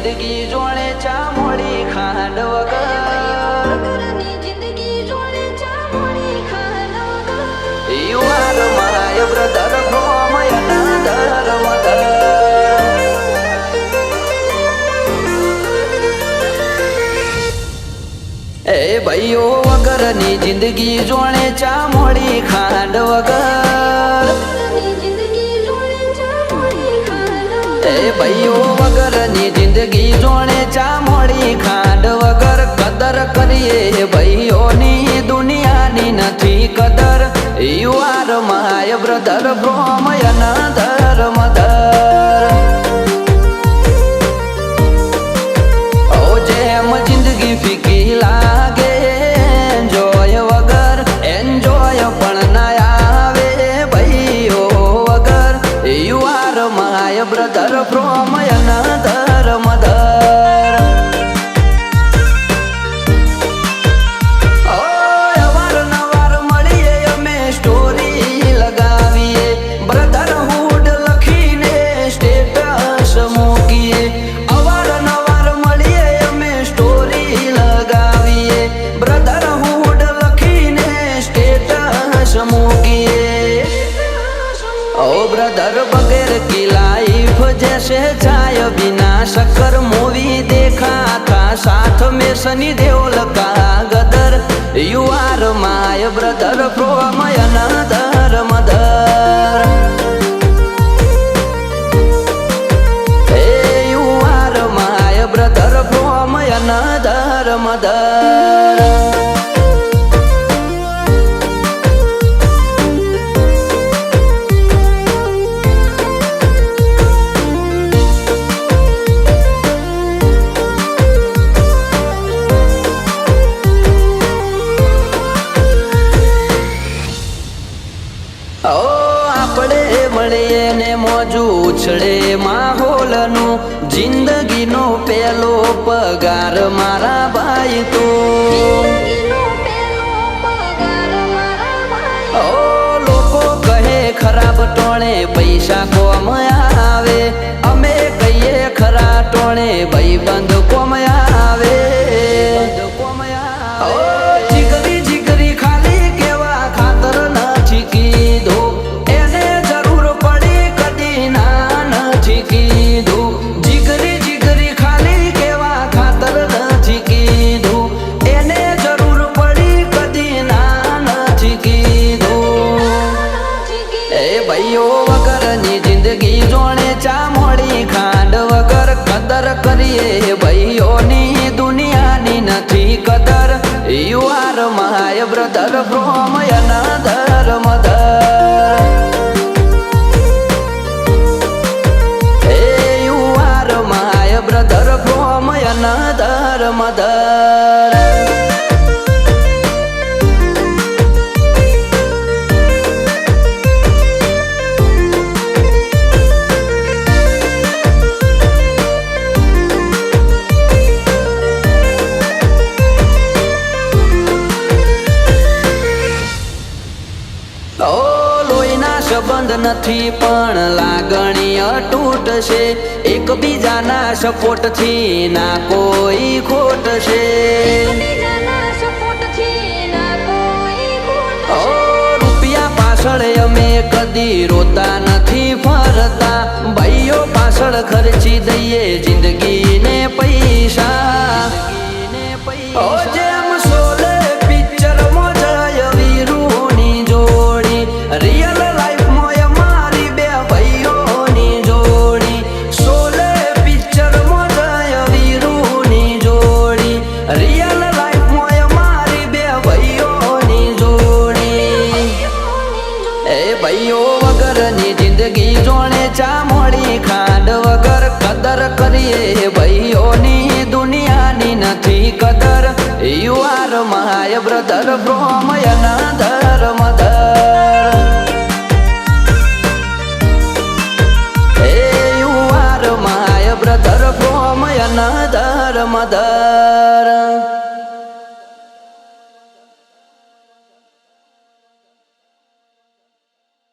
જિંદગી જોડે ચા મોડી ખાંડ વગર You are my brother from another mother એ ભાઈઓ વગરની જિંદગી જોડે ચા મોડી ખાંડ વગર એ ભાઈઓ વગરની જિંદગી જોડે ચા મોડી ખાંડ વગર કદર કરીએ ભાઈઓની દુનિયાની નથી કદર You are my brother from another mother ઓ જેમ જિંદગી ફીકી લાગે એન્જોય વગર એન્જોય પણ ના આવે ભાઈઓ વગર You are my brother from another mother brother बगैर की लाइफ जैसे चाय बिना शक्कर मूवी देखा था साथ में सनी देओल का गदर You are my brother from another mother Hey, you are my brother from another mother આપણે મળીએ ને મોજું ઉછળે માહોલનું જિંદગીનો પેલો પગાર મારા ભાઈ તો લોકો કહે ખરાબ ટોણે પૈસા કોમ આવે અમે કહીએ ખરા ટોણે ભાઈબંધ કોમ આવે જીગરી જીગરી ખાલી કેવા ખાતર નથી કીધું એને જરૂર પડી કદી ના નથી કીધું જીગરી જીગરી ખાલી કેવા ખાતર નથી કીધું એને જરૂર પડી કદી ના નથી કીધું એ ભાઈઓ વગરની જિંદગી જોડે ચા મોડી ખાંડ વગર કદર કરીએ ભાઈઓની દુનિયાની નથી કદર You are my brother from another mother Hey, you are my brother from another mother સંબંધ નથી પણ લાગણી અતૂટ છે એકબીજાના સપોર્ટથી ના કોઈ ખોટ છે રૂપિયા પાછળ અમે કદી રોતા નથી ફરતા ભાઈઓ પાછળ ખર્ચી દઈએ જિંદગીને પૈસા જેમ શોલે પિક્ચરમાં જય વીરુની જોડી રિયલ જિંદગી જોડે ચા મોડી ખાંડ વગર કદર કરીએ ભાઈઓની દુનિયાની નથી કદર You are my brother from another mother Hey, you are my brother from another mother